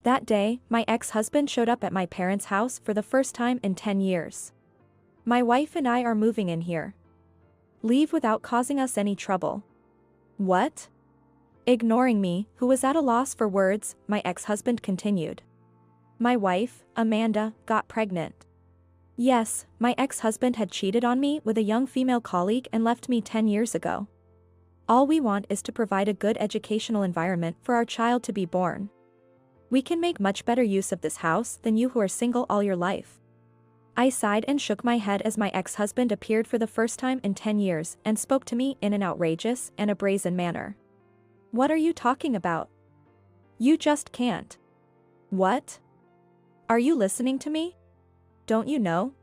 That day, my ex-husband showed up at my parents' house for the first time in 10 years. My wife and I are moving in here. Leave without causing us any trouble. What? Ignoring me, who was at a loss for words, my ex-husband continued. My wife, Amanda, got pregnant. Yes, my ex-husband had cheated on me with a young female colleague and left me 10 years ago. All we want is to provide a good educational environment for our child to be born. We can make much better use of this house than you who are single all your life. I sighed and shook my head as my ex-husband appeared for the first time in 10 years and spoke to me in an outrageous and a brazen manner. What are you talking about? You just can't. What? Are you listening to me? Don't you know?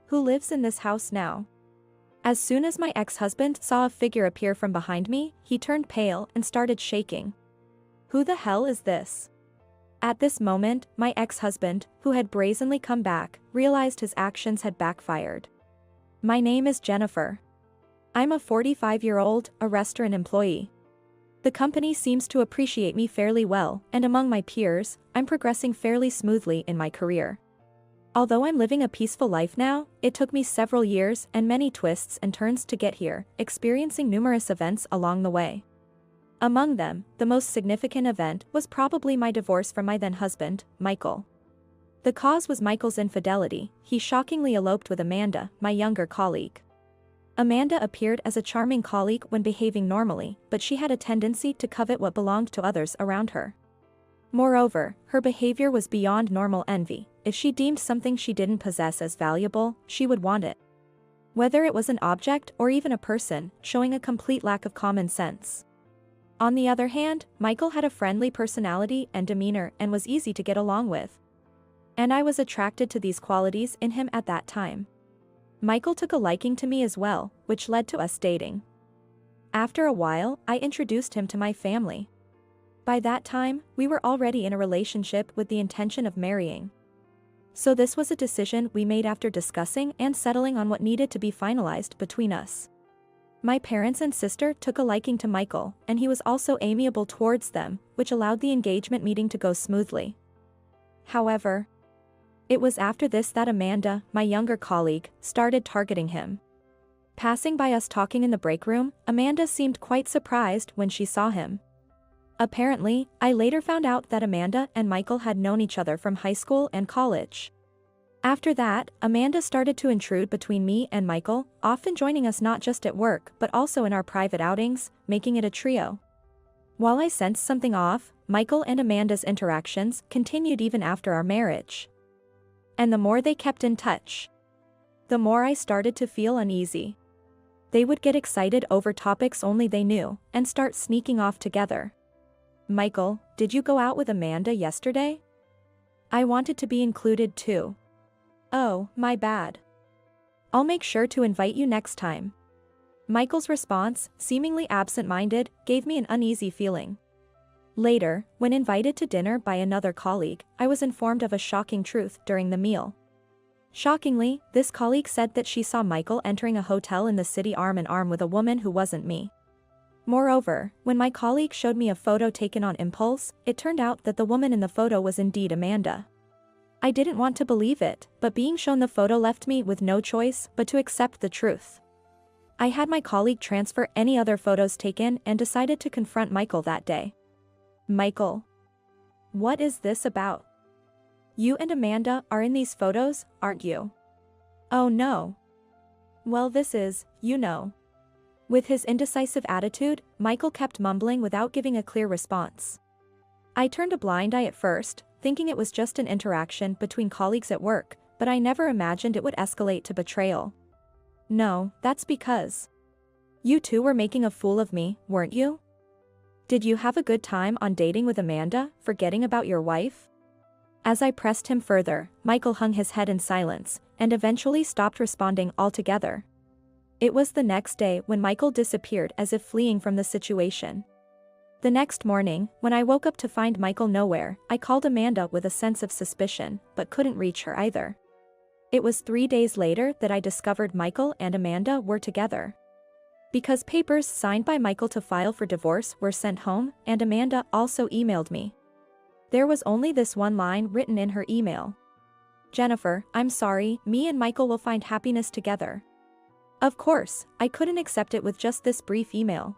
Who lives in this house now? As soon as my ex-husband saw a figure appear from behind me, he turned pale and started shaking. Who the hell is this? At this moment, my ex-husband, who had brazenly come back, realized his actions had backfired. My name is Jennifer. I'm a 45-year-old, a restaurant employee. The company seems to appreciate me fairly well, and among my peers, I'm progressing fairly smoothly in my career. Although I'm living a peaceful life now, it took me several years and many twists and turns to get here, experiencing numerous events along the way. Among them, the most significant event was probably my divorce from my then-husband, Michael. The cause was Michael's infidelity. He shockingly eloped with Amanda, my younger colleague. Amanda appeared as a charming colleague when behaving normally, but she had a tendency to covet what belonged to others around her. Moreover, her behavior was beyond normal envy. If she deemed something she didn't possess as valuable, she would want it. Whether it was an object or even a person, showing a complete lack of common sense. On the other hand, Michael had a friendly personality and demeanor and was easy to get along with. And I was attracted to these qualities in him at that time. Michael took a liking to me as well, which led to us dating. After a while, I introduced him to my family. By that time, we were already in a relationship with the intention of marrying. So this was a decision we made after discussing and settling on what needed to be finalized between us. My parents and sister took a liking to Michael, and he was also amiable towards them, which allowed the engagement meeting to go smoothly. However, it was after this that Amanda, my younger colleague, started targeting him. Passing by us talking in the break room, Amanda seemed quite surprised when she saw him. Apparently, I later found out that Amanda and Michael had known each other from high school and college. After that, Amanda started to intrude between me and Michael, often joining us not just at work but also in our private outings, making it a trio. While I sensed something off, Michael and Amanda's interactions continued even after our marriage. And the more they kept in touch, the more I started to feel uneasy. They would get excited over topics only they knew, and start sneaking off together. Michael, did you go out with Amanda yesterday? I wanted to be included too. Oh, my bad. I'll make sure to invite you next time. Michael's response, seemingly absent-minded, gave me an uneasy feeling. Later, when invited to dinner by another colleague, I was informed of a shocking truth during the meal. Shockingly, this colleague said that she saw Michael entering a hotel in the city arm in arm with a woman who wasn't me. Moreover, when my colleague showed me a photo taken on impulse, it turned out that the woman in the photo was indeed Amanda. I didn't want to believe it, but being shown the photo left me with no choice but to accept the truth. I had my colleague transfer any other photos taken and decided to confront Michael that day. Michael, what is this about? You and Amanda are in these photos, aren't you? Oh no. Well, this is, you know. With his indecisive attitude, Michael kept mumbling without giving a clear response. I turned a blind eye at first, thinking it was just an interaction between colleagues at work, but I never imagined it would escalate to betrayal. No, that's because you two were making a fool of me, weren't you? Did you have a good time on dating with Amanda, forgetting about your wife? As I pressed him further, Michael hung his head in silence, and eventually stopped responding altogether. It was the next day when Michael disappeared as if fleeing from the situation. The next morning, when I woke up to find Michael nowhere, I called Amanda with a sense of suspicion, but couldn't reach her either. It was 3 days later that I discovered Michael and Amanda were together. Because papers signed by Michael to file for divorce were sent home, and Amanda also emailed me. There was only this one line written in her email. "Jennifer, I'm sorry, me and Michael will find happiness together." Of course, I couldn't accept it with just this brief email.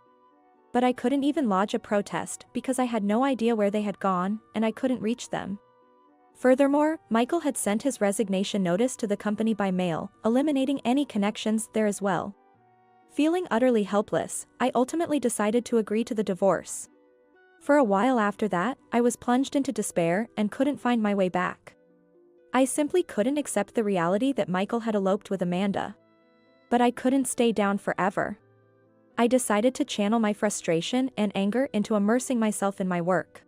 But I couldn't even lodge a protest because I had no idea where they had gone, and I couldn't reach them. Furthermore, Michael had sent his resignation notice to the company by mail, eliminating any connections there as well. Feeling utterly helpless, I ultimately decided to agree to the divorce. For a while after that, I was plunged into despair and couldn't find my way back. I simply couldn't accept the reality that Michael had eloped with Amanda. But I couldn't stay down forever. I decided to channel my frustration and anger into immersing myself in my work.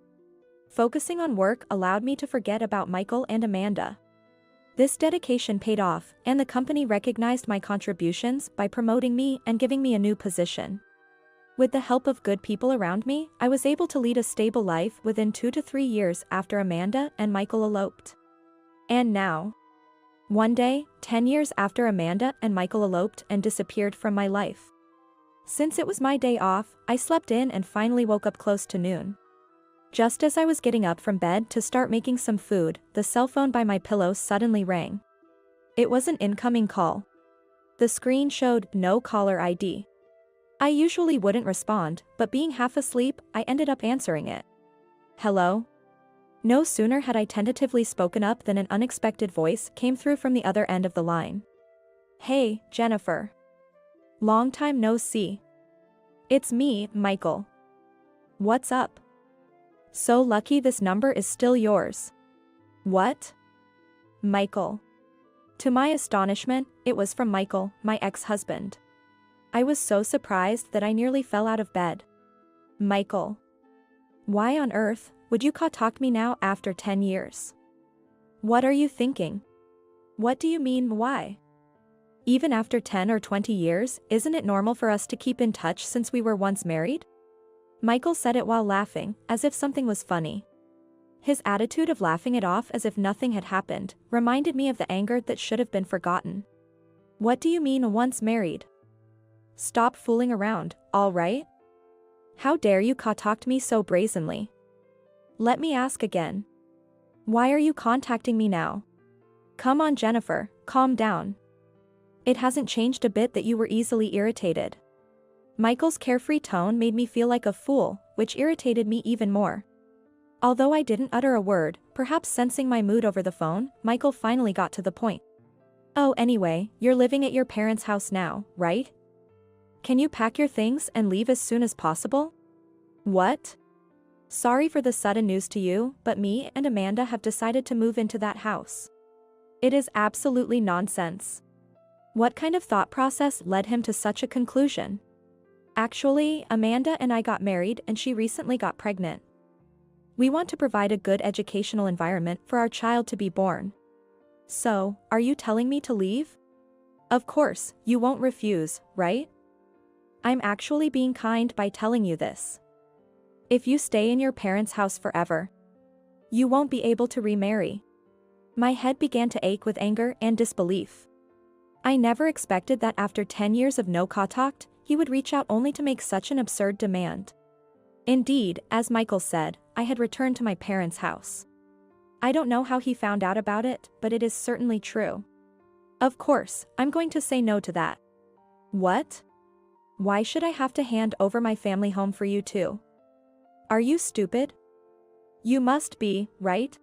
Focusing on work allowed me to forget about Michael and Amanda. This dedication paid off, and the company recognized my contributions by promoting me and giving me a new position. With the help of good people around me, I was able to lead a stable life within 2 to 3 years after Amanda and Michael eloped. And now, one day, 10 years after Amanda and Michael eloped and disappeared from my life. Since it was my day off, I slept in and finally woke up close to noon. Just as I was getting up from bed to start making some food, the cell phone by my pillow suddenly rang. It was an incoming call. The screen showed no caller ID. I usually wouldn't respond, but being half asleep, I ended up answering it. "Hello?" No sooner had I tentatively spoken up than an unexpected voice came through from the other end of the line. "Hey, Jennifer. Long time no see. It's me, Michael. What's up? So lucky this number is still yours." "What?" "Michael." To my astonishment, it was from Michael, my ex-husband. I was so surprised that I nearly fell out of bed. "Michael. Why on earth would you contact me now after 10 years? What are you thinking? What do you mean, why? Even after 10 or 20 years, isn't it normal for us to keep in touch since we were once married?" Michael said it while laughing, as if something was funny. His attitude of laughing it off as if nothing had happened reminded me of the anger that should have been forgotten. "What do you mean once married? Stop fooling around, all right? How dare you contact me so brazenly? Let me ask again. Why are you contacting me now? Come on, Jennifer, calm down. It hasn't changed a bit that you were easily irritated." Michael's carefree tone made me feel like a fool, which irritated me even more. Although I didn't utter a word, perhaps sensing my mood over the phone, Michael finally got to the point. "Oh, anyway, you're living at your parents' house now, right? Can you pack your things and leave as soon as possible?" "What?" "Sorry for the sudden news to you, but me and Amanda have decided to move into that house." It is absolutely nonsense. What kind of thought process led him to such a conclusion? Actually, Amanda and I got married and she recently got pregnant. We want to provide a good educational environment for our child to be born. So, are you telling me to leave? Of course, you won't refuse, right? I'm actually being kind by telling you this. If you stay in your parents' house forever, you won't be able to remarry. My head began to ache with anger and disbelief. I never expected that after 10 years of no contact, he would reach out only to make such an absurd demand. Indeed, as Michael said, I had returned to my parents' house. I don't know how he found out about it, but it is certainly true. Of course, I'm going to say no to that. What? Why should I have to hand over my family home for you too? Are you stupid? You must be, right?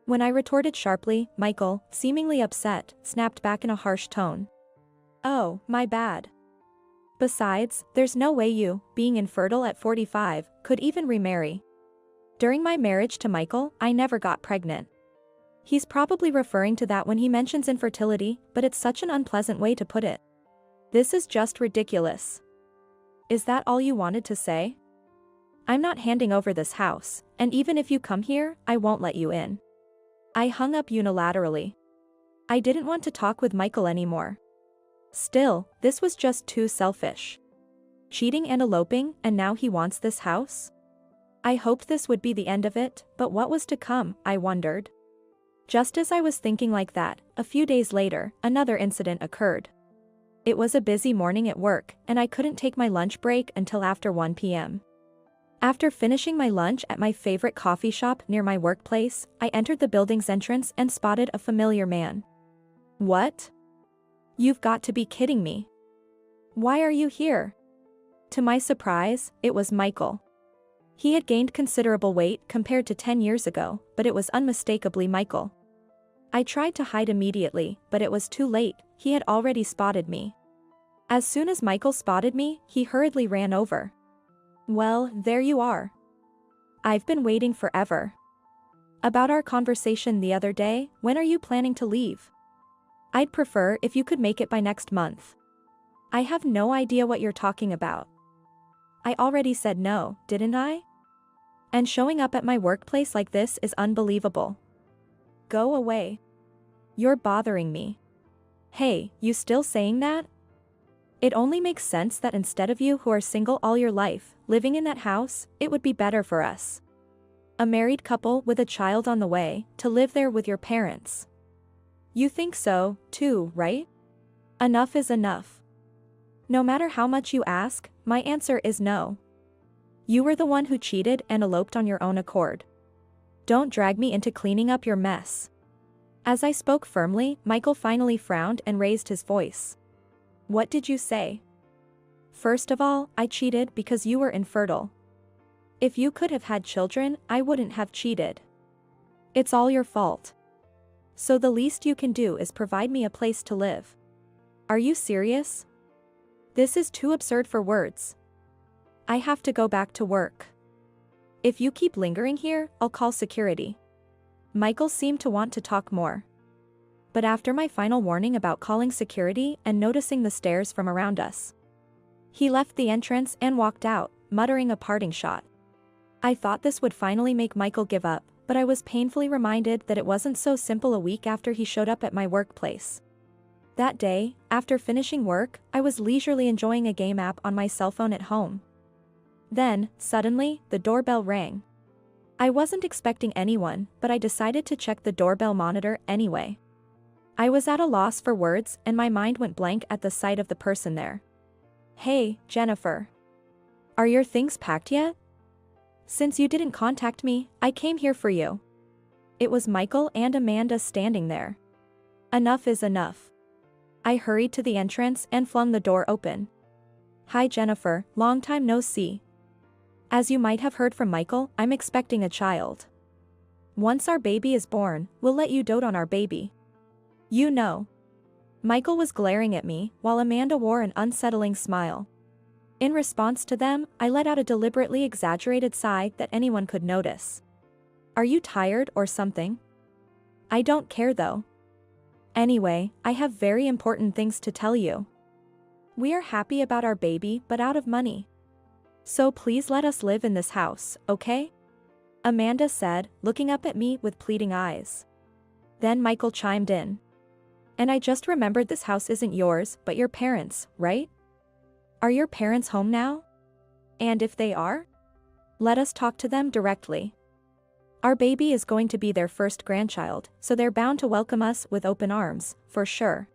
When I retorted sharply, Michael, seemingly upset, snapped back in a harsh tone. "Oh, my bad. Besides, there's no way you, being infertile at 45, could even remarry. During my marriage to Michael, I never got pregnant." He's probably referring to that when he mentions infertility, but it's such an unpleasant way to put it. This is just ridiculous. Is that all you wanted to say? I'm not handing over this house, and even if you come here, I won't let you in. I hung up unilaterally. I didn't want to talk with Michael anymore. Still, this was just too selfish. Cheating and eloping, and now he wants this house? I hoped this would be the end of it, but what was to come, I wondered. Just as I was thinking like that, a few days later, another incident occurred. It was a busy morning at work, and I couldn't take my lunch break until after 1 p.m. After finishing my lunch at my favorite coffee shop near my workplace, I entered the building's entrance and spotted a familiar man. What? You've got to be kidding me. Why are you here? To my surprise, it was Michael. He had gained considerable weight compared to 10 years ago, but it was unmistakably Michael. I tried to hide immediately, but it was too late, he had already spotted me. As soon as Michael spotted me, he hurriedly ran over. Well, there you are. I've been waiting forever. About our conversation the other day, when are you planning to leave? I'd prefer if you could make it by next month. I have no idea what you're talking about. I already said no, didn't I? And showing up at my workplace like this is unbelievable. Go away. You're bothering me. Hey, you still saying that? It only makes sense that instead of you who are single all your life, living in that house, it would be better for us. A married couple with a child on the way, to live there with your parents. You think so, too, right? Enough is enough. No matter how much you ask, my answer is no. You were the one who cheated and eloped on your own accord. Don't drag me into cleaning up your mess. As I spoke firmly, Michael finally frowned and raised his voice. What did you say? First of all, I cheated because you were infertile. If you could have had children, I wouldn't have cheated. It's all your fault. So the least you can do is provide me a place to live. Are you serious? This is too absurd for words. I have to go back to work. If you keep lingering here, I'll call security. Michael seemed to want to talk more. But after my final warning about calling security and noticing the stares from around us, he left the entrance and walked out, muttering a parting shot. I thought this would finally make Michael give up, but I was painfully reminded that it wasn't so simple a week after he showed up at my workplace. That day, after finishing work, I was leisurely enjoying a game app on my cell phone at home. Then, suddenly, the doorbell rang. I wasn't expecting anyone, but I decided to check the doorbell monitor anyway. I was at a loss for words and my mind went blank at the sight of the person there. Hey, Jennifer. Are your things packed yet? Since you didn't contact me, I came here for you. It was Michael and Amanda standing there. Enough is enough. I hurried to the entrance and flung the door open. Hi Jennifer, long time no see. As you might have heard from Michael, I'm expecting a child. Once our baby is born, we'll let you dote on our baby. You know. Michael was glaring at me, while Amanda wore an unsettling smile. In response to them, I let out a deliberately exaggerated sigh that anyone could notice. Are you tired or something? I don't care though. Anyway, I have very important things to tell you. We are happy about our baby but out of money. So please let us live in this house, okay? Amanda said, looking up at me with pleading eyes. Then Michael chimed in. And I just remembered this house isn't yours, but your parents', right? Are your parents home now? And if they are? Let us talk to them directly. Our baby is going to be their first grandchild, so they're bound to welcome us with open arms, for sure.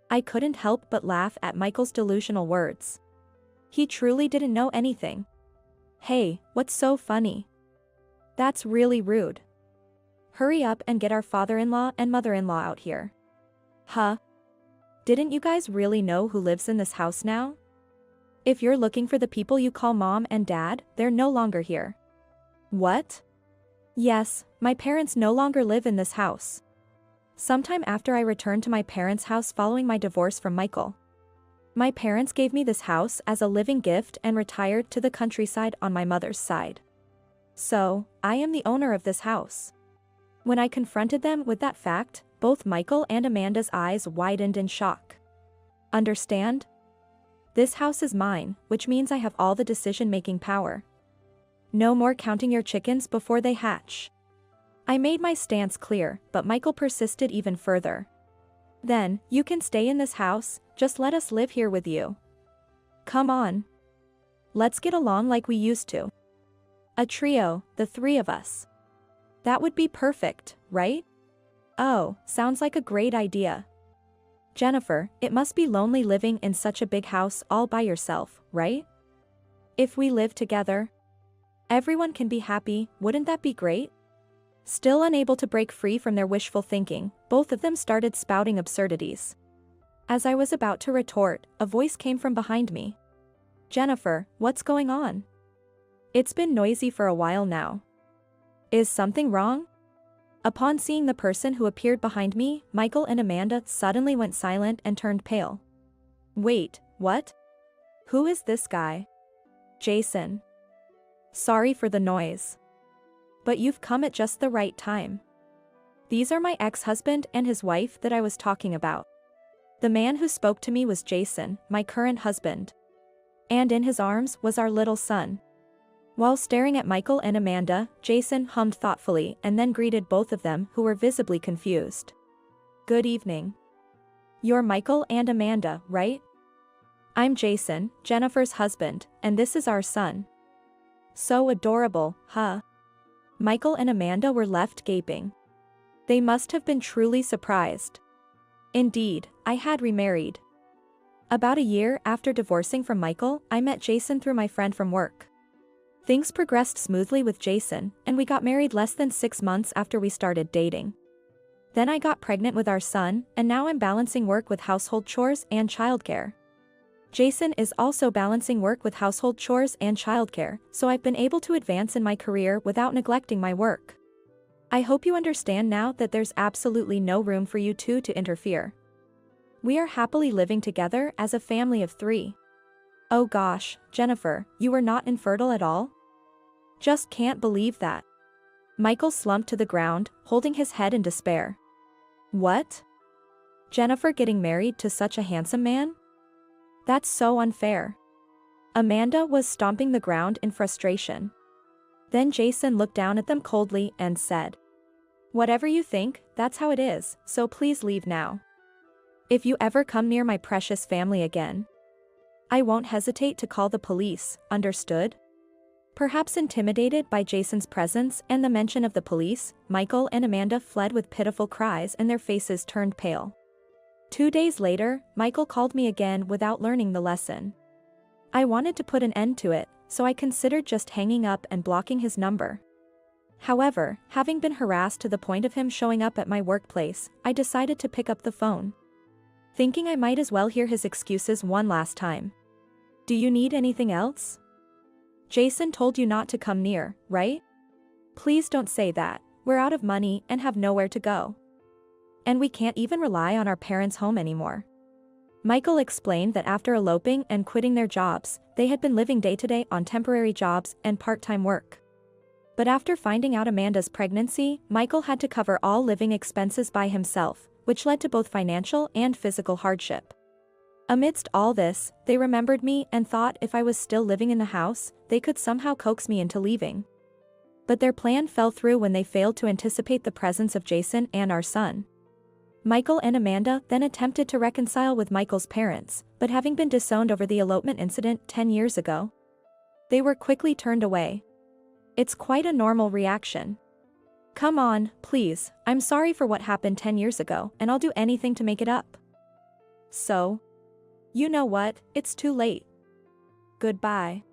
I couldn't help but laugh at Michael's delusional words. He truly didn't know anything. Hey, what's so funny? That's really rude. Hurry up and get our father-in-law and mother-in-law out here. Huh? Didn't you guys really know who lives in this house now? If you're looking for the people you call mom and dad, they're no longer here. What? Yes, my parents no longer live in this house. Sometime after I returned to my parents' house following my divorce from Michael. My parents gave me this house as a living gift and retired to the countryside on my mother's side. So, I am the owner of this house. When I confronted them with that fact, both Michael and Amanda's eyes widened in shock. Understand? This house is mine, which means I have all the decision-making power. No more counting your chickens before they hatch. I made my stance clear, but Michael persisted even further. Then, you can stay in this house, just let us live here with you. Come on. Let's get along like we used to. A trio, the three of us. That would be perfect, right? Oh, sounds like a great idea. Jennifer, it must be lonely living in such a big house all by yourself, right? If we live together. Everyone can be happy, wouldn't that be great? Still unable to break free from their wishful thinking, both of them started spouting absurdities. As I was about to retort, a voice came from behind me. Jennifer, what's going on? It's been noisy for a while now. Is something wrong? Upon seeing the person who appeared behind me, Michael and Amanda suddenly went silent and turned pale. Wait, what? Who is this guy? Jason. Sorry for the noise. But you've come at just the right time. These are my ex-husband and his wife that I was talking about. The man who spoke to me was Jason, my current husband. And in his arms was our little son. While staring at Michael and Amanda, Jason hummed thoughtfully and then greeted both of them, who were visibly confused. Good evening. You're Michael and Amanda, right? I'm Jason, Jennifer's husband, and this is our son. So adorable, huh? Michael and Amanda were left gaping. They must have been truly surprised. Indeed, I had remarried. About a year after divorcing from Michael, I met Jason through my friend from work. Things progressed smoothly with Jason, and we got married less than 6 months after we started dating. Then I got pregnant with our son, and now I'm balancing work with household chores and childcare. Jason is also balancing work with household chores and childcare, so I've been able to advance in my career without neglecting my work. I hope you understand now that there's absolutely no room for you two to interfere. We are happily living together as a family of 3. Oh gosh, Jennifer, you were not infertile at all? Just can't believe that. Michael slumped to the ground, holding his head in despair. What? Jennifer getting married to such a handsome man? That's so unfair. Amanda was stomping the ground in frustration. Then Jason looked down at them coldly and said, Whatever you think, that's how it is, so please leave now. If you ever come near my precious family again, I won't hesitate to call the police, understood? Perhaps intimidated by Jason's presence and the mention of the police, Michael and Amanda fled with pitiful cries and their faces turned pale. 2 days later, Michael called me again without learning the lesson. I wanted to put an end to it, so I considered just hanging up and blocking his number. However, having been harassed to the point of him showing up at my workplace, I decided to pick up the phone. Thinking I might as well hear his excuses one last time. Do you need anything else? Jason told you not to come near, right? Please don't say that. We're out of money and have nowhere to go. And we can't even rely on our parents' home anymore. Michael explained that after eloping and quitting their jobs, they had been living day-to-day on temporary jobs and part-time work. But after finding out Amanda's pregnancy, Michael had to cover all living expenses by himself, which led to both financial and physical hardship. Amidst all this, they remembered me and thought if I was still living in the house, they could somehow coax me into leaving. But their plan fell through when they failed to anticipate the presence of Jason and our son. Michael and Amanda then attempted to reconcile with Michael's parents, but having been disowned over the elopement incident 10 years ago, they were quickly turned away. It's quite a normal reaction. Come on, please, I'm sorry for what happened 10 years ago, and I'll do anything to make it up. So, you know what, it's too late. Goodbye.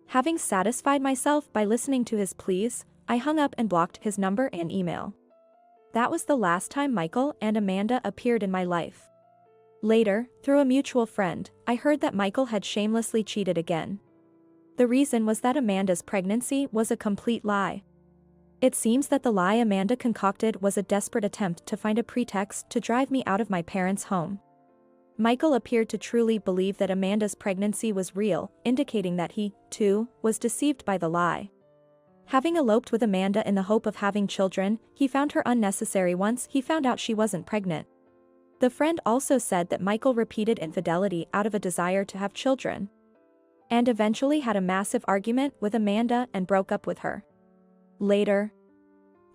Having satisfied myself by listening to his pleas, I hung up and blocked his number and email. That was the last time Michael and Amanda appeared in my life. Later, through a mutual friend, I heard that Michael had shamelessly cheated again. The reason was that Amanda's pregnancy was a complete lie. It seems that the lie Amanda concocted was a desperate attempt to find a pretext to drive me out of my parents' home. Michael appeared to truly believe that Amanda's pregnancy was real, indicating that he, too, was deceived by the lie. Having eloped with Amanda in the hope of having children, he found her unnecessary once he found out she wasn't pregnant. The friend also said that Michael repeated infidelity out of a desire to have children, and eventually had a massive argument with Amanda and broke up with her. Later,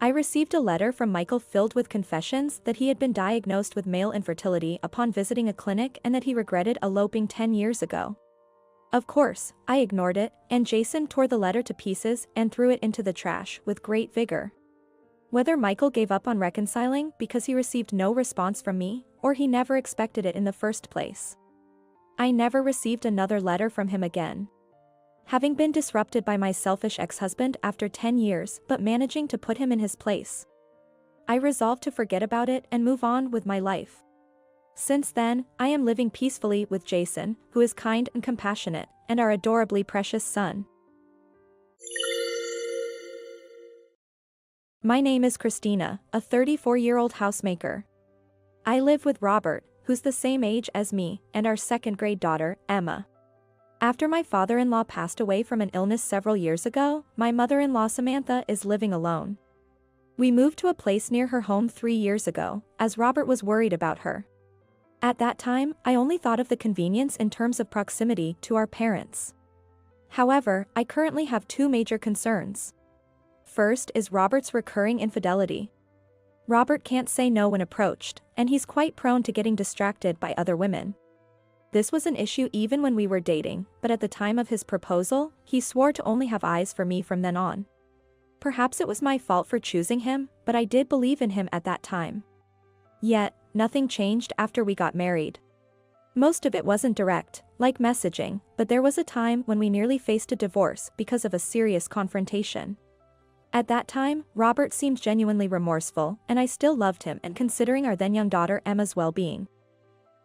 I received a letter from Michael filled with confessions that he had been diagnosed with male infertility upon visiting a clinic and that he regretted eloping 10 years ago. Of course, I ignored it, and Jason tore the letter to pieces and threw it into the trash with great vigor. Whether Michael gave up on reconciling because he received no response from me, or he never expected it in the first place, I never received another letter from him again. having been disrupted by my selfish ex-husband after 10 years but managing to put him in his place. I resolved to forget about it and move on with my life. Since then, I am living peacefully with Jason, who is kind and compassionate, and our adorably precious son. My name is Christina, a 34-year-old housemaker. I live with Robert, who's the same age as me, and our second-grade daughter, Emma. After my father-in-law passed away from an illness several years ago, my mother-in-law Samantha is living alone. We moved to a place near her home 3 years ago, as Robert was worried about her. At that time, I only thought of the convenience in terms of proximity to our parents. However, I currently have 2 major concerns. First is Robert's recurring infidelity. Robert can't say no when approached, and he's quite prone to getting distracted by other women. This was an issue even when we were dating, but at the time of his proposal, he swore to only have eyes for me from then on. Perhaps it was my fault for choosing him, but I did believe in him at that time. Yet, nothing changed after we got married. Most of it wasn't direct, like messaging, but there was a time when we nearly faced a divorce because of a serious confrontation. At that time, Robert seemed genuinely remorseful, and I still loved him and considering our then young daughter Emma's well-being.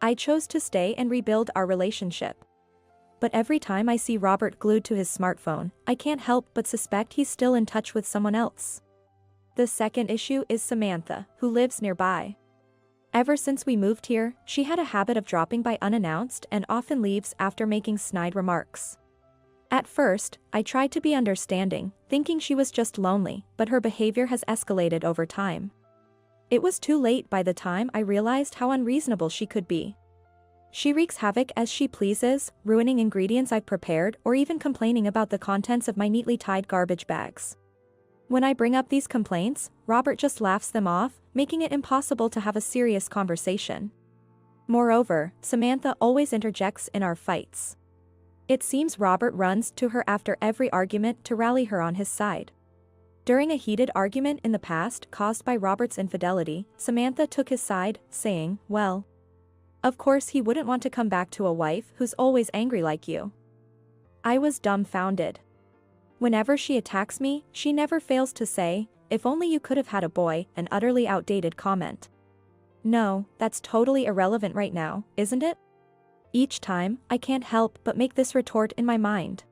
I chose to stay and rebuild our relationship. But every time I see Robert glued to his smartphone, I can't help but suspect he's still in touch with someone else. The second issue is Samantha, who lives nearby. Ever since we moved here, she had a habit of dropping by unannounced and often leaves after making snide remarks. At first, I tried to be understanding, thinking she was just lonely, but her behavior has escalated over time. It was too late by the time I realized how unreasonable she could be. She wreaks havoc as she pleases, ruining ingredients I've prepared or even complaining about the contents of my neatly tied garbage bags. When I bring up these complaints, Robert just laughs them off, making it impossible to have a serious conversation. Moreover, Samantha always interjects in our fights. It seems Robert runs to her after every argument to rally her on his side. During a heated argument in the past caused by Robert's infidelity, Samantha took his side, saying, "Well, of course he wouldn't want to come back to a wife who's always angry like you." I was dumbfounded. Whenever she attacks me, she never fails to say, "If only you could have had a boy," an utterly outdated comment. No, that's totally irrelevant right now, isn't it? Each time, I can't help but make this retort in my mind.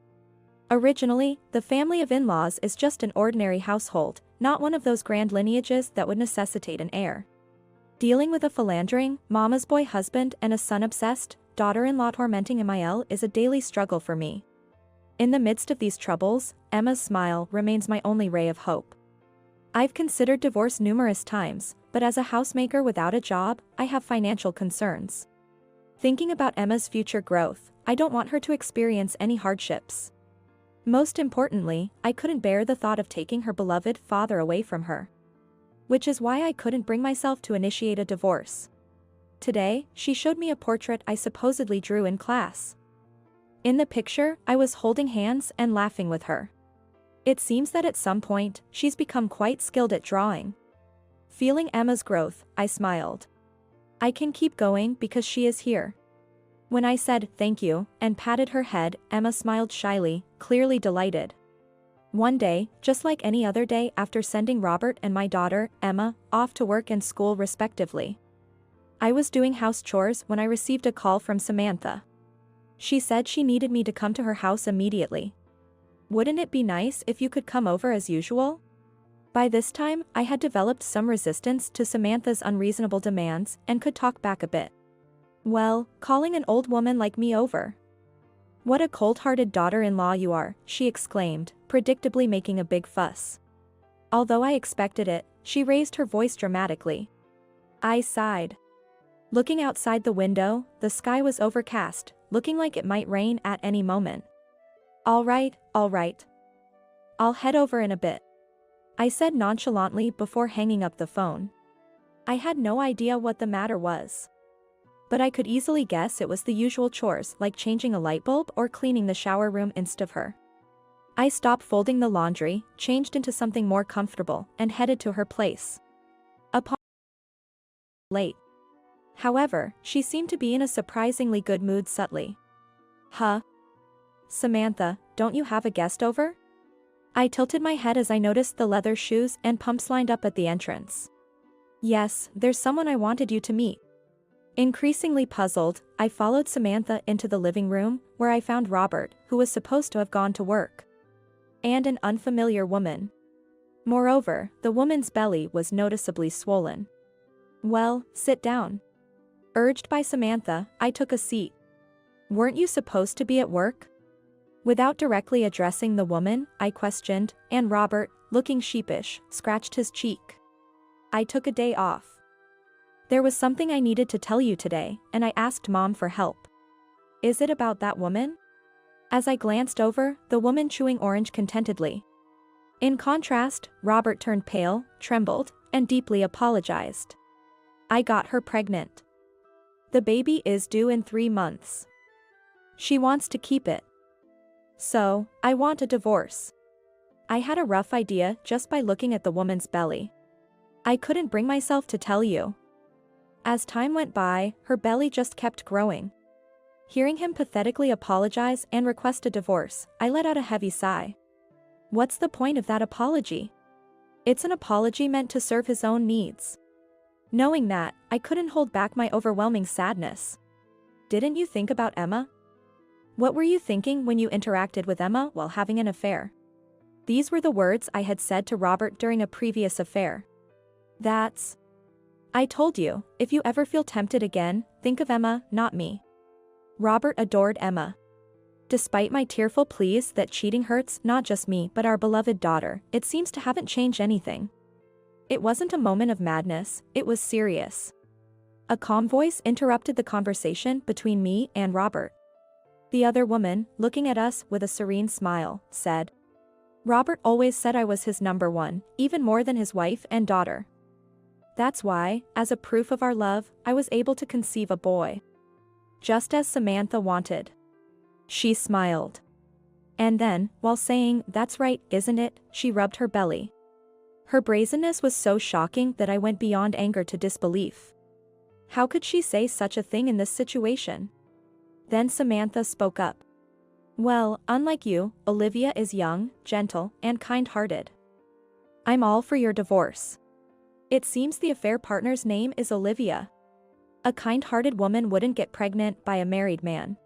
Originally, the family of in-laws is just an ordinary household, not one of those grand lineages that would necessitate an heir. Dealing with a philandering, mama's boy husband and a son-obsessed, daughter-in-law tormenting Emil is a daily struggle for me. In the midst of these troubles, Emma's smile remains my only ray of hope. I've considered divorce numerous times, but as a housemaker without a job, I have financial concerns. Thinking about Emma's future growth, I don't want her to experience any hardships. Most importantly, I couldn't bear the thought of taking her beloved father away from her. Which is why I couldn't bring myself to initiate a divorce. Today, she showed me a portrait I supposedly drew in class. In the picture, I was holding hands and laughing with her. It seems that at some point, she's become quite skilled at drawing. Feeling Emma's growth, I smiled. I can keep going because she is here. When I said thank you and patted her head, Emma smiled shyly, clearly delighted. One day, just like any other day after sending Robert and my daughter, Emma, off to work and school respectively. I was doing house chores when I received a call from Samantha. She said she needed me to come to her house immediately. Wouldn't it be nice if you could come over as usual? By this time, I had developed some resistance to Samantha's unreasonable demands and could talk back a bit. Well, calling an old woman like me over. What a cold-hearted daughter-in-law you are, she exclaimed, predictably making a big fuss. Although I expected it, she raised her voice dramatically. I sighed. Looking outside the window, the sky was overcast, looking like it might rain at any moment. All right. I'll head over in a bit, I said nonchalantly before hanging up the phone. I had no idea what the matter was. But I could easily guess it was the usual chores like changing a light bulb or cleaning the shower room instead of her. I stopped folding the laundry, changed into something more comfortable, and headed to her place. Upon late. However, she seemed to be in a surprisingly good mood subtly. Huh? Samantha, don't you have a guest over? I tilted my head as I noticed the leather shoes and pumps lined up at the entrance. Yes, there's someone I wanted you to meet. Increasingly puzzled, I followed Samantha into the living room, where I found Robert, who was supposed to have gone to work. And an unfamiliar woman. Moreover, the woman's belly was noticeably swollen. Well, sit down. Urged by Samantha, I took a seat. Weren't you supposed to be at work? Without directly addressing the woman, I questioned, and Robert, looking sheepish, scratched his cheek. I took a day off. There was something I needed to tell you today, and I asked Mom for help. Is it about that woman? As I glanced over, the woman chewing orange contentedly. In contrast, Robert turned pale, trembled, and deeply apologized. I got her pregnant. The baby is due in 3 months. She wants to keep it. So, I want a divorce. I had a rough idea just by looking at the woman's belly. I couldn't bring myself to tell you. As time went by, her belly just kept growing. Hearing him pathetically apologize and request a divorce, I let out a heavy sigh. What's the point of that apology? It's an apology meant to serve his own needs. Knowing that, I couldn't hold back my overwhelming sadness. Didn't you think about Emma? What were you thinking when you interacted with Emma while having an affair? These were the words I had said to Robert during a previous affair. I told you, if you ever feel tempted again, think of Emma, not me. Robert adored Emma. Despite my tearful pleas that cheating hurts not just me but our beloved daughter, it seems to haven't changed anything. It wasn't a moment of madness, it was serious. A calm voice interrupted the conversation between me and Robert. The other woman, looking at us with a serene smile, said, Robert always said I was his number one, even more than his wife and daughter. That's why, as a proof of our love, I was able to conceive a boy. Just as Samantha wanted. She smiled. And then, while saying, that's right, isn't it, she rubbed her belly. Her brazenness was so shocking that I went beyond anger to disbelief. How could she say such a thing in this situation? Then Samantha spoke up. Well, unlike you, Olivia is young, gentle, and kind-hearted. I'm all for your divorce. It seems the affair partner's name is Olivia. A kind-hearted woman wouldn't get pregnant by a married man.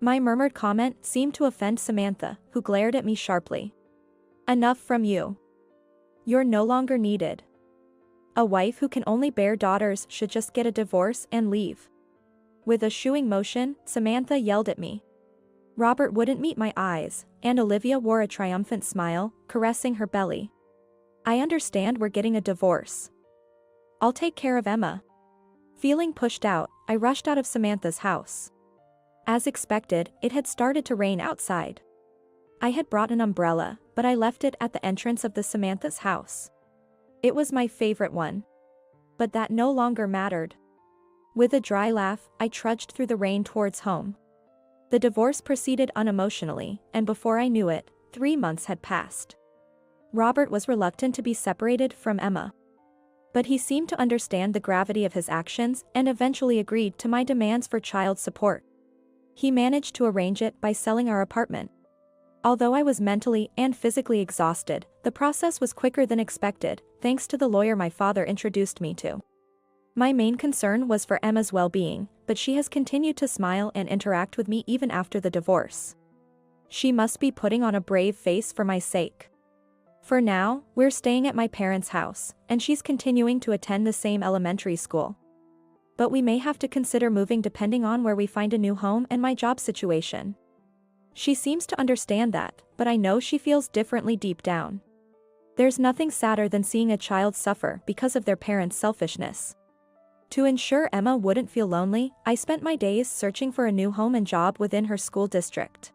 My murmured comment seemed to offend Samantha, who glared at me sharply. Enough from you. You're no longer needed. A wife who can only bear daughters should just get a divorce and leave. With a shooing motion, Samantha yelled at me. Robert wouldn't meet my eyes, and Olivia wore a triumphant smile, caressing her belly. I understand we're getting a divorce. I'll take care of Emma. Feeling pushed out, I rushed out of Samantha's house. As expected, it had started to rain outside. I had brought an umbrella, but I left it at the entrance of the Samantha's house. It was my favorite one. But that no longer mattered. With a dry laugh, I trudged through the rain towards home. The divorce proceeded unemotionally, and before I knew it, 3 months had passed. Robert was reluctant to be separated from Emma. But he seemed to understand the gravity of his actions and eventually agreed to my demands for child support. He managed to arrange it by selling our apartment. Although I was mentally and physically exhausted, the process was quicker than expected, thanks to the lawyer my father introduced me to. My main concern was for Emma's well-being, but she has continued to smile and interact with me even after the divorce. She must be putting on a brave face for my sake. For now, we're staying at my parents' house, and she's continuing to attend the same elementary school. But we may have to consider moving depending on where we find a new home and my job situation. She seems to understand that, but I know she feels differently deep down. There's nothing sadder than seeing a child suffer because of their parents' selfishness. To ensure Emma wouldn't feel lonely, I spent my days searching for a new home and job within her school district.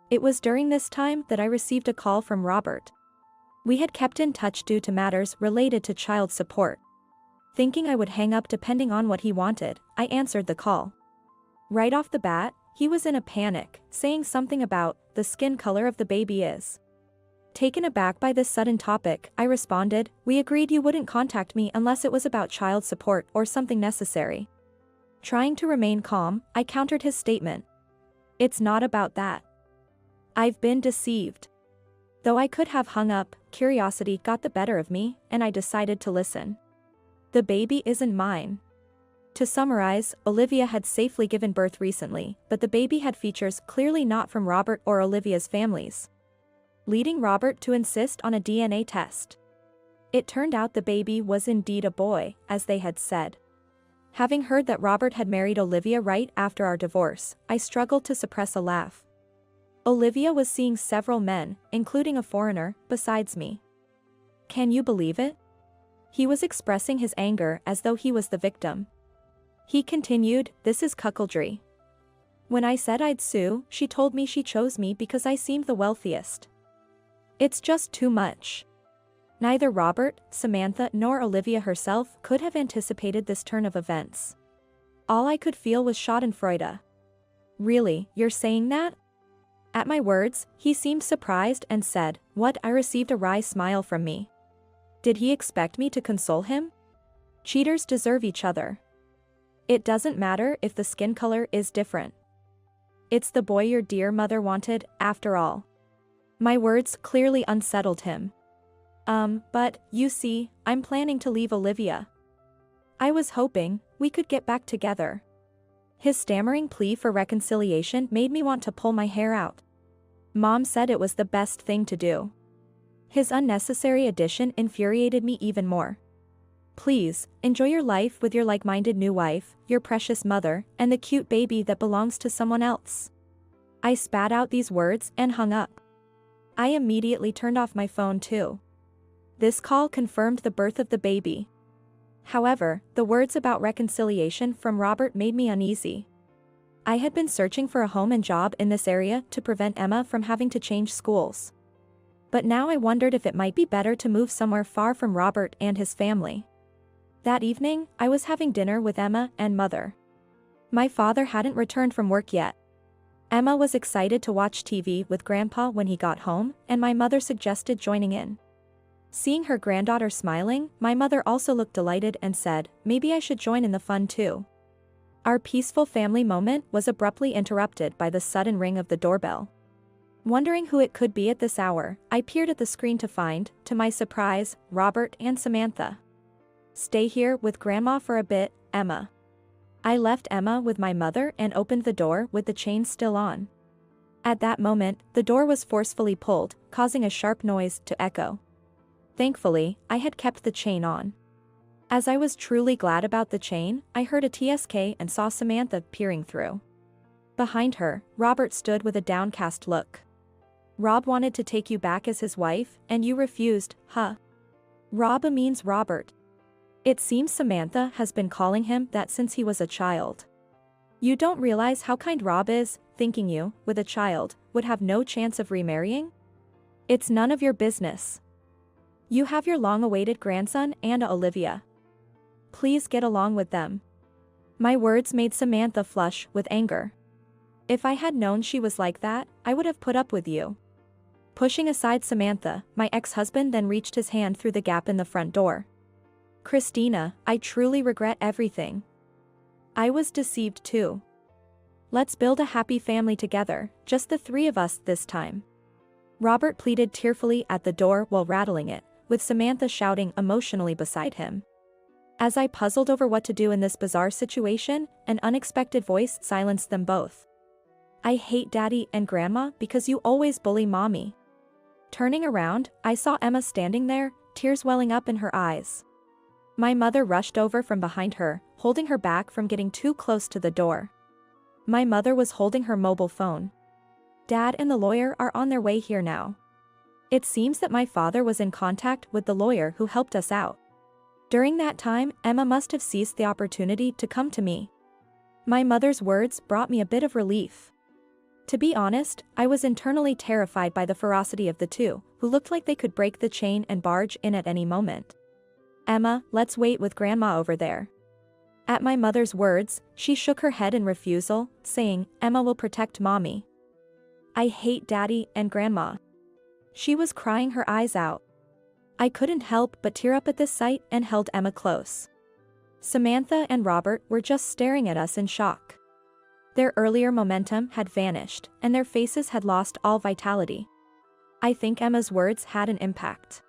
It was during this time that I received a call from Robert. We had kept in touch due to matters related to child support. Thinking I would hang up depending on what he wanted, I answered the call. Right off the bat, he was in a panic, saying something about the skin color of the baby is. Taken aback by this sudden topic, I responded, we agreed you wouldn't contact me unless it was about child support or something necessary. Trying to remain calm, I countered his statement. It's not about that. I've been deceived. Though I could have hung up, curiosity got the better of me, and I decided to listen. The baby isn't mine. To summarize, Olivia had safely given birth recently, but the baby had features clearly not from Robert or Olivia's families, leading Robert to insist on a DNA test. It turned out the baby was indeed a boy, as they had said. Having heard that Robert had married Olivia right after our divorce, I struggled to suppress a laugh. Olivia was seeing several men, including a foreigner, besides me. Can you believe it? He was expressing his anger as though he was the victim. He continued, "This is cuckoldry. When I said I'd sue, she told me she chose me because I seemed the wealthiest. It's just too much." Neither Robert, Samantha nor Olivia herself could have anticipated this turn of events. All I could feel was schadenfreude. "Really, you're saying that?" At my words, he seemed surprised and said, "What?" I received a wry smile from me. Did he expect me to console him? Cheaters deserve each other. It doesn't matter if the skin color is different. It's the boy your dear mother wanted, after all. My words clearly unsettled him. But, you see, I'm planning to leave Olivia. I was hoping we could get back together." His stammering plea for reconciliation made me want to pull my hair out. Mom said it was the best thing to do. His unnecessary addition infuriated me even more. "Please, enjoy your life with your like-minded new wife, your precious mother, and the cute baby that belongs to someone else." I spat out these words and hung up. I immediately turned off my phone too. This call confirmed the birth of the baby. However, the words about reconciliation from Robert made me uneasy. I had been searching for a home and job in this area to prevent Emma from having to change schools. But now I wondered if it might be better to move somewhere far from Robert and his family. That evening, I was having dinner with Emma and Mother. My father hadn't returned from work yet. Emma was excited to watch TV with Grandpa when he got home, and my mother suggested joining in. Seeing her granddaughter smiling, my mother also looked delighted and said, "Maybe I should join in the fun too." Our peaceful family moment was abruptly interrupted by the sudden ring of the doorbell. Wondering who it could be at this hour, I peered at the screen to find, to my surprise, Robert and Samantha. "Stay here with Grandma for a bit, Emma." I left Emma with my mother and opened the door with the chain still on. At that moment, the door was forcefully pulled, causing a sharp noise to echo. Thankfully, I had kept the chain on. As I was truly glad about the chain, I heard a TSK and saw Samantha peering through. Behind her, Robert stood with a downcast look. "Rob wanted to take you back as his wife, and you refused, huh?" Rob means Robert. It seems Samantha has been calling him that since he was a child. You don't realize how kind Rob is, thinking you, with a child, would have no chance of remarrying? It's none of your business. You have your long-awaited grandson and Olivia. Please get along with them." My words made Samantha flush with anger. "If I had known she was like that, I would have put up with you." Pushing aside Samantha, my ex-husband then reached his hand through the gap in the front door. "Christina, I truly regret everything. I was deceived too. Let's build a happy family together, just the three of us this time." Robert pleaded tearfully at the door while rattling it, with Samantha shouting emotionally beside him. As I puzzled over what to do in this bizarre situation, an unexpected voice silenced them both. "I hate Daddy and Grandma because you always bully Mommy." Turning around, I saw Emma standing there, tears welling up in her eyes. My mother rushed over from behind her, holding her back from getting too close to the door. My mother was holding her mobile phone. "Dad and the lawyer are on their way here now." It seems that my father was in contact with the lawyer who helped us out. During that time, Emma must have seized the opportunity to come to me. My mother's words brought me a bit of relief. To be honest, I was internally terrified by the ferocity of the two, who looked like they could break the chain and barge in at any moment. "Emma, let's wait with Grandma over there." At my mother's words, she shook her head in refusal, saying, "Emma will protect Mommy. I hate Daddy and Grandma." She was crying her eyes out. I couldn't help but tear up at this sight and held Emma close. Samantha and Robert were just staring at us in shock. Their earlier momentum had vanished, and their faces had lost all vitality. I think Emma's words had an impact.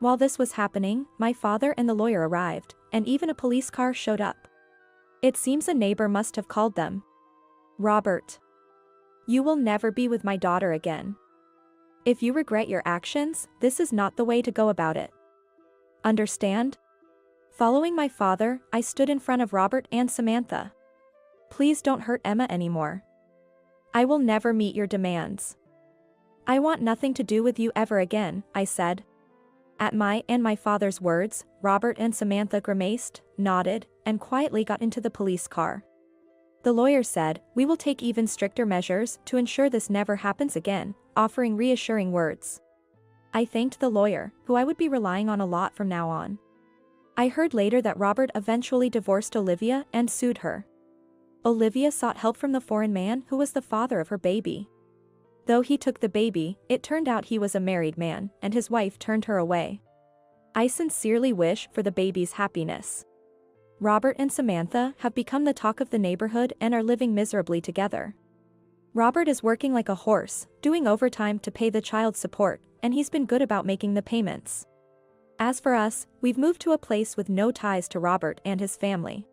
While this was happening, my father and the lawyer arrived, and even a police car showed up. It seems a neighbor must have called them. Robert. You will never be with my daughter again. If you regret your actions, this is not the way to go about it. Understand? Following my father, I stood in front of Robert and Samantha. Please don't hurt Emma anymore. I will never meet your demands. I want nothing to do with you ever again, I said. At my and my father's words, Robert and Samantha grimaced, nodded, and quietly got into the police car. The lawyer said, "We will take even stricter measures to ensure this never happens again," offering reassuring words. I thanked the lawyer, who I would be relying on a lot from now on. I heard later that Robert eventually divorced Olivia and sued her. Olivia sought help from the foreign man who was the father of her baby. Though he took the baby, it turned out he was a married man, and his wife turned her away. I sincerely wish for the baby's happiness. Robert and Samantha have become the talk of the neighborhood and are living miserably together. Robert is working like a horse, doing overtime to pay the child support, and he's been good about making the payments. As for us, we've moved to a place with no ties to Robert and his family.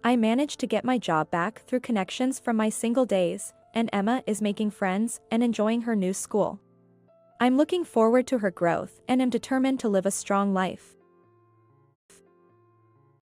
I managed to get my job back through connections from my single days, and Emma is making friends and enjoying her new school. I'm looking forward to her growth and am determined to live a strong life.